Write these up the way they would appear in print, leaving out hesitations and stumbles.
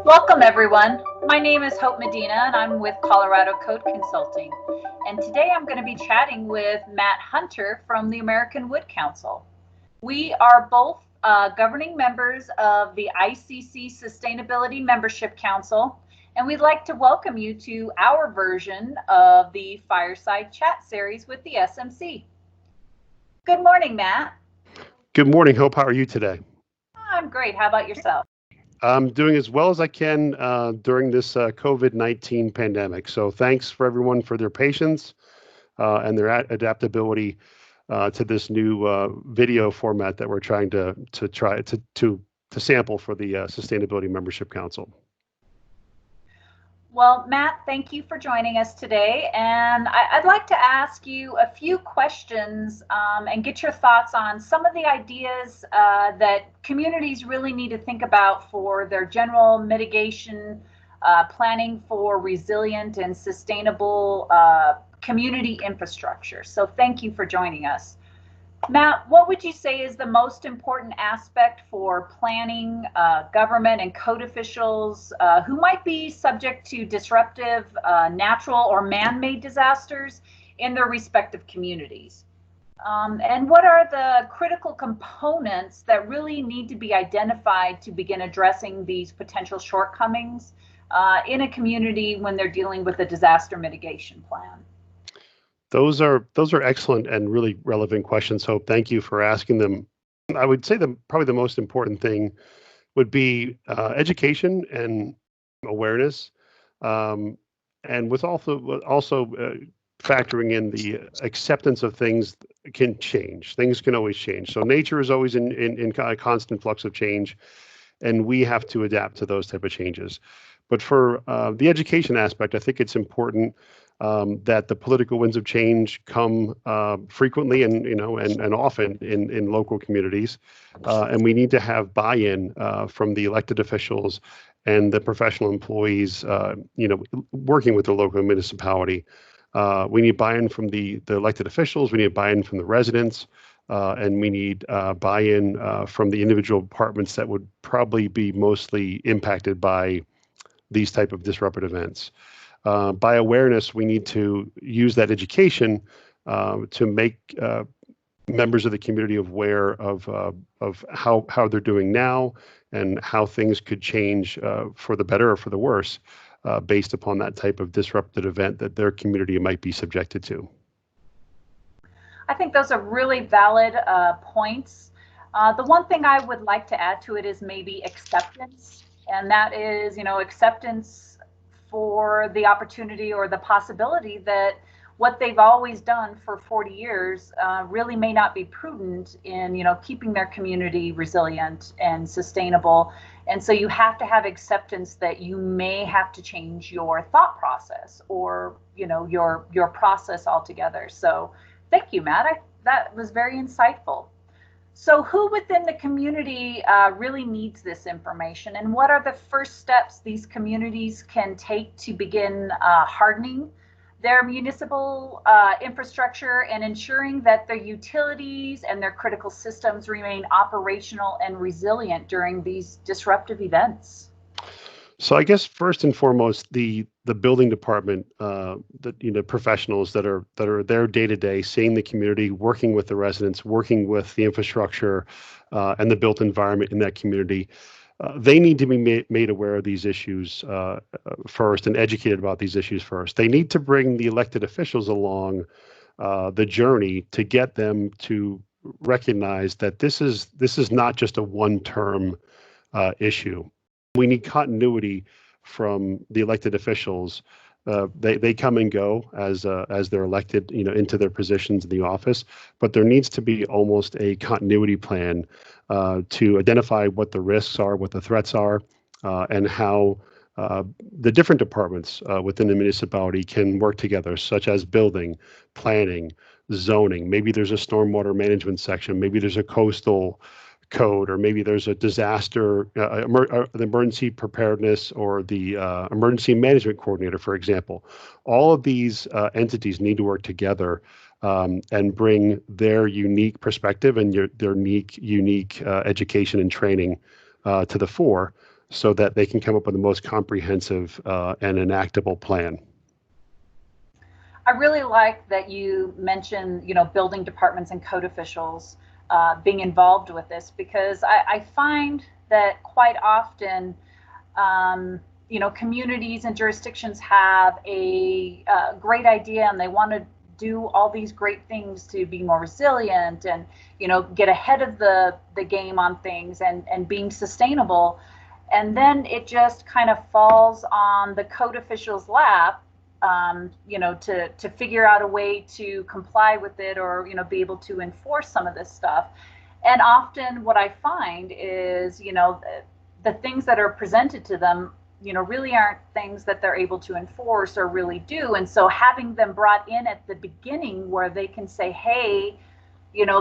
Welcome, everyone. My name is Hope Medina, and I'm with Colorado Code Consulting. And today I'm going to be chatting with Matt Hunter from the American Wood Council. We are both governing members of the ICC Sustainability Membership Council, and we'd like to welcome you to our version of the Fireside Chat series with the SMC. Good morning, Matt. Good morning, Hope. How are you today? I'm great. How about yourself? I'm doing as well as I can during this COVID-19 pandemic. So thanks for everyone for their patience and their adaptability to this new video format that we're trying to sample for the Sustainability Membership Council. Well, Matt, thank you for joining us today. And I'd like to ask you a few questions and get your thoughts on some of the ideas that communities really need to think about for their general mitigation, planning for resilient and sustainable community infrastructure. So thank you for joining us. Matt, what would you say is the most important aspect for planning, government and code officials who might be subject to disruptive natural or man-made disasters in their respective communities? And what are the critical components that really need to be identified to begin addressing these potential shortcomings in a community when they're dealing with a disaster mitigation plan? Those are excellent and really relevant questions, Hope. Thank you for asking them. I would say probably the most important thing would be education and awareness, and with also factoring in the acceptance of things can change. Things can always change. So nature is always in a constant flux of change, and we have to adapt to those type of changes. But for the education aspect, I think it's important that the political winds of change come frequently and often in local communities, and we need to have buy-in from the elected officials and the professional employees, working with the local municipality. We need buy-in from the elected officials. We need buy-in from the residents, and we need buy-in from the individual departments that would probably be mostly impacted by these type of disruptive events. By awareness, we need to use that education to make members of the community aware of how they're doing now and how things could change for the better or for the worse based upon that type of disruptive event that their community might be subjected to. I think those are really valid points. The one thing I would like to add to it is maybe acceptance, and that is, acceptance for the opportunity or the possibility that what they've always done for 40 years really may not be prudent in, keeping their community resilient and sustainable. And so you have to have acceptance that you may have to change your thought process or, your process altogether. So thank you, Matt. That was very insightful. So who within the community really needs this information, and what are the first steps these communities can take to begin hardening their municipal infrastructure and ensuring that their utilities and their critical systems remain operational and resilient during these disruptive events? So I guess first and foremost, the building department, professionals that are there day to day, seeing the community, working with the residents, working with the infrastructure, and the built environment in that community, they need to be made aware of these issues first and educated about these issues first. They need to bring the elected officials along the journey to get them to recognize that this is not just a one-term issue. We need continuity from the elected officials. They come and go as they're elected, into their positions in the office. But there needs to be almost a continuity plan to identify what the risks are, what the threats are, and how the different departments within the municipality can work together, such as building, planning, zoning. Maybe there's a stormwater management section. Maybe there's a coastal code, or maybe there's a disaster, the emergency preparedness, or the emergency management coordinator, for example. All of these entities need to work together and bring their unique perspective and their unique education and training to the fore, so that they can come up with the most comprehensive and enactable plan. I really like that you mentioned, building departments and code officials being involved with this, because I find that quite often, communities and jurisdictions have a great idea and they want to do all these great things to be more resilient and, get ahead of the game on things and being sustainable. And then it just kind of falls on the code official's lap, to figure out a way to comply with it or, be able to enforce some of this stuff. And often what I find is, the things that are presented to them, really aren't things that they're able to enforce or really do. And so having them brought in at the beginning where they can say, hey,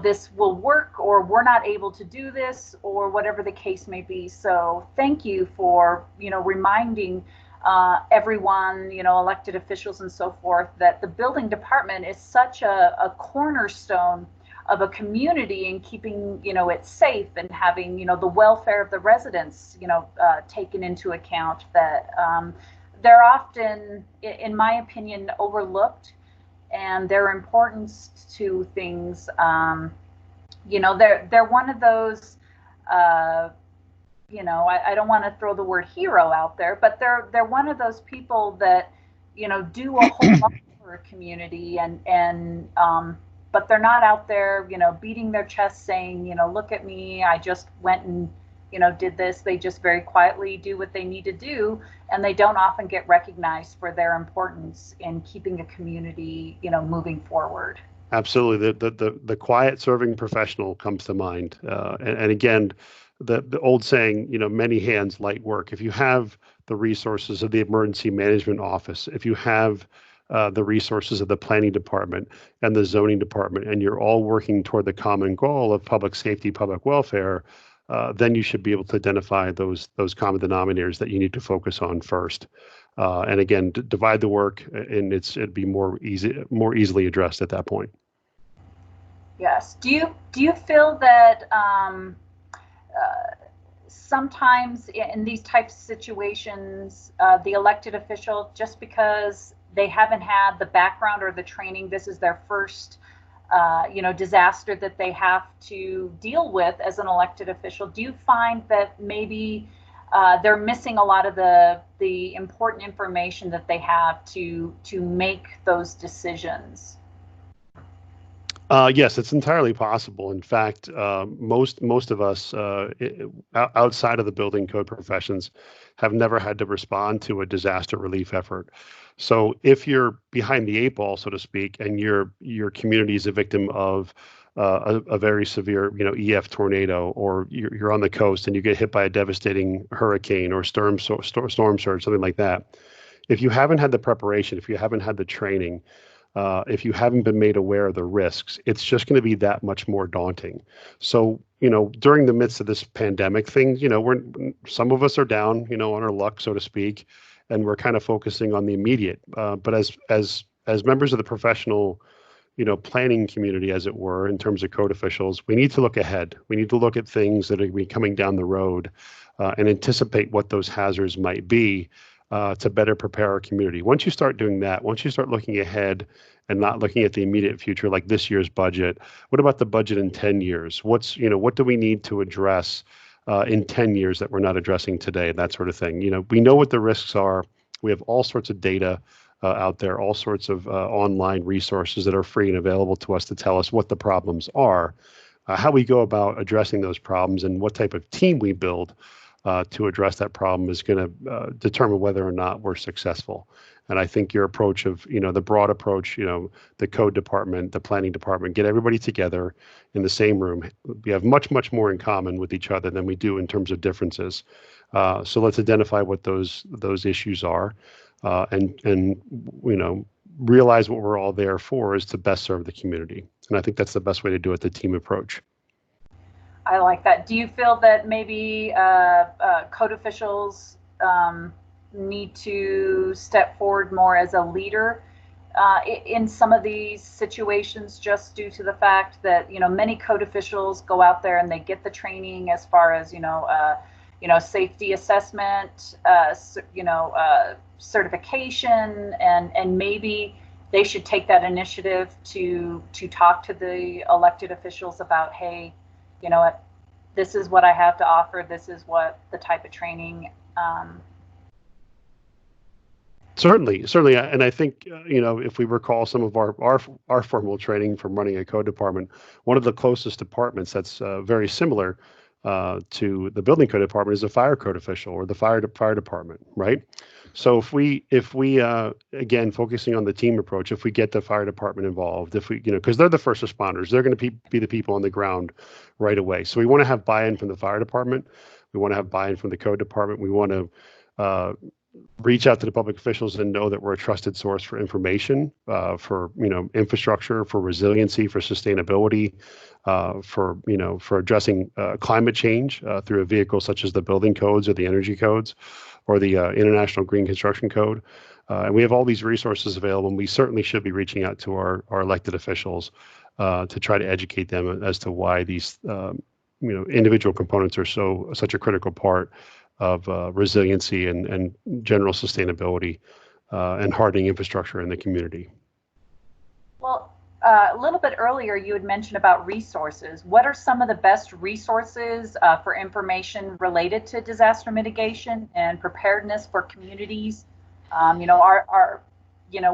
this will work, or we're not able to do this, or whatever the case may be. So thank you for, reminding everyone, elected officials and so forth, that the building department is such a cornerstone of a community and keeping, it safe and having, the welfare of the residents, taken into account, that they're often, in my opinion, overlooked, and their importance to things, they're one of those, I don't want to throw the word hero out there, but they're one of those people that, do a whole lot for a community, and but they're not out there, beating their chest saying, look at me, I just went and, did this. They just very quietly do what they need to do, and they don't often get recognized for their importance in keeping a community, moving forward. Absolutely. The quiet serving professional comes to mind. And again, the old saying, many hands, light work. If you have the resources of the emergency management office, if you have the resources of the planning department and the zoning department, and you're all working toward the common goal of public safety, public welfare, then you should be able to identify those common denominators that you need to focus on first. And again, divide the work, and it'd be more easily addressed at that point. Yes. Do you feel that sometimes in these types of situations, the elected official, just because they haven't had the background or the training, this is their first disaster that they have to deal with as an elected official, do you find that maybe they're missing a lot of the important information that they have to make those decisions? Yes, it's entirely possible. In fact, most of us outside of the building code professions have never had to respond to a disaster relief effort. So if you're behind the eight ball, so to speak, and your community is a victim of a very severe, EF tornado, or you're on the coast and you get hit by a devastating hurricane or storm surge, something like that. If you haven't had the preparation, if you haven't had the training, if you haven't been made aware of the risks, it's just going to be that much more daunting. So, during the midst of this pandemic thing, some of us are down, on our luck, so to speak, and we're kind of focusing on the immediate. But as members of the professional, planning community, as it were, in terms of code officials, we need to look ahead. We need to look at things that are going to be coming down the road and anticipate what those hazards might be. To better prepare our community. Once you start doing that, once you start looking ahead and not looking at the immediate future, like this year's budget, what about the budget in 10 years? What do we need to address in 10 years that we're not addressing today, that sort of thing? We know what the risks are. We have all sorts of data out there, all sorts of online resources that are free and available to us to tell us what the problems are, how we go about addressing those problems, and what type of team we build to address that problem is going to determine whether or not we're successful. And I think your approach of, the broad approach, the code department, the planning department, get everybody together in the same room. We have much, much more in common with each other than we do in terms of differences. So let's identify what those issues are, and realize what we're all there for is to best serve the community. And I think that's the best way to do it, the team approach. I like that. Do you feel that maybe code officials need to step forward more as a leader in some of these situations, just due to the fact that, many code officials go out there and they get the training as far as, safety assessment, certification, and maybe they should take that initiative to talk to the elected officials about, hey, this is what I have to offer. This is what the type of training. Certainly, and I think if we recall some of our formal training from running a code department, one of the closest departments that's very similar to the building code department is a fire code official or the fire department, right? So if we again focusing on the team approach, if we get the fire department involved, if we because they're the first responders, they're going to be the people on the ground right away. So we want to have buy-in from the fire department, we want to have buy-in from the code department, we want to reach out to the public officials and know that we're a trusted source for information, for infrastructure, for resiliency, for sustainability, for addressing climate change through a vehicle such as the building codes or the energy codes or the International Green Construction Code. And we have all these resources available, and we certainly should be reaching out to our elected officials to try to educate them as to why these individual components are such a critical part of resiliency and general sustainability and hardening infrastructure in the community. Well, a little bit earlier, you had mentioned about resources. What are some of the best resources for information related to disaster mitigation and preparedness for communities?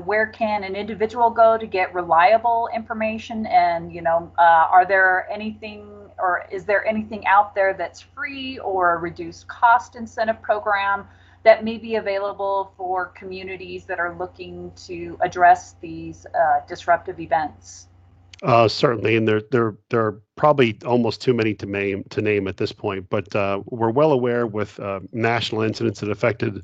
Where can an individual go to get reliable information? And, are there anything, or is there anything out there that's free or a reduced cost incentive program that may be available for communities that are looking to address these disruptive events? Certainly, and there are probably almost too many to name at this point, but we're well aware with national incidents that affected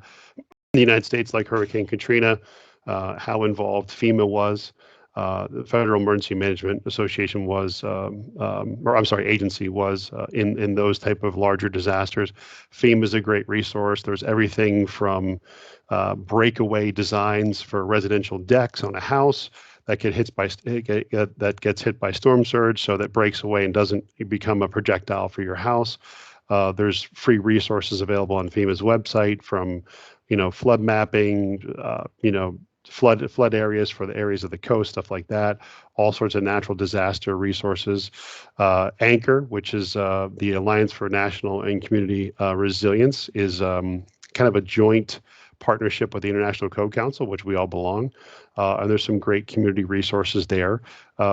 the United States, like Hurricane Katrina, how involved FEMA was. The Federal Emergency Management Association was, agency was in those type of larger disasters. FEMA is a great resource. There's everything from breakaway designs for residential decks on a house that gets hit by storm surge, so that breaks away and doesn't become a projectile for your house. There's free resources available on FEMA's website from, flood mapping, flood areas for the areas of the coast, stuff like that, all sorts of natural disaster resources. Anchor, which is the Alliance for National and Community Resilience, is kind of a joint partnership with the International Code Council, which we all belong. And there's some great community resources there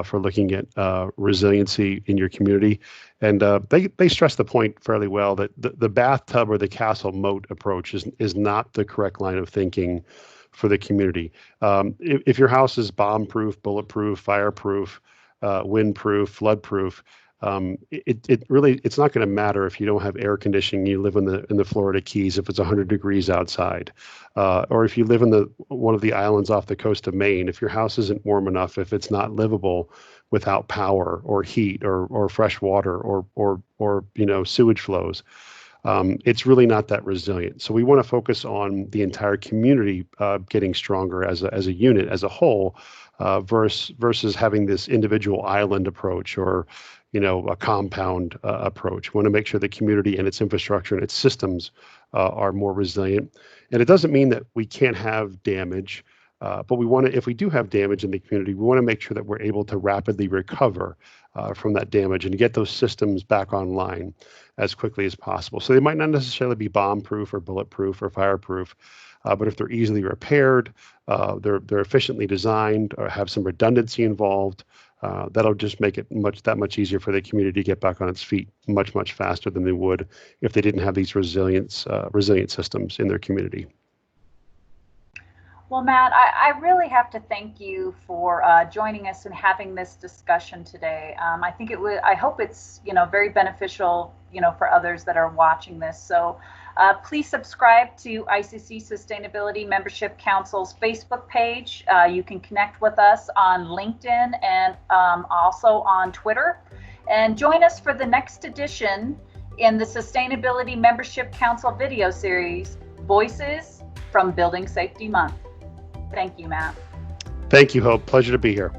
for looking at resiliency in your community. And they stress the point fairly well that the bathtub or the castle moat approach is not the correct line of thinking for the community. If your house is bomb-proof, bulletproof, fireproof, windproof, floodproof, it's not going to matter if you don't have air conditioning. You live in the Florida Keys if it's 100 degrees outside, or if you live in one of the islands off the coast of Maine. If your house isn't warm enough, if it's not livable without power or heat or fresh water or sewage flows, it's really not that resilient. So we want to focus on the entire community getting stronger as a unit, as a whole, versus having this individual island approach or a compound approach. We want to make sure the community and its infrastructure and its systems are more resilient. And it doesn't mean that we can't have damage, but we want to, if we do have damage in the community, we want to make sure that we're able to rapidly recover from that damage and get those systems back online as quickly as possible. So they might not necessarily be bomb-proof or bulletproof or fireproof, but if they're easily repaired, they're efficiently designed or have some redundancy involved, that'll just make it that much easier for the community to get back on its feet much faster than they would if they didn't have these resilient systems in their community. Well, Matt, I really have to thank you for joining us and having this discussion today. I hope it's very beneficial for others that are watching this. So please subscribe to ICC Sustainability Membership Council's Facebook page. You can connect with us on LinkedIn and also on Twitter. And join us for the next edition in the Sustainability Membership Council video series, Voices from Building Safety Month. Thank you, Matt. Thank you, Hope. Pleasure to be here.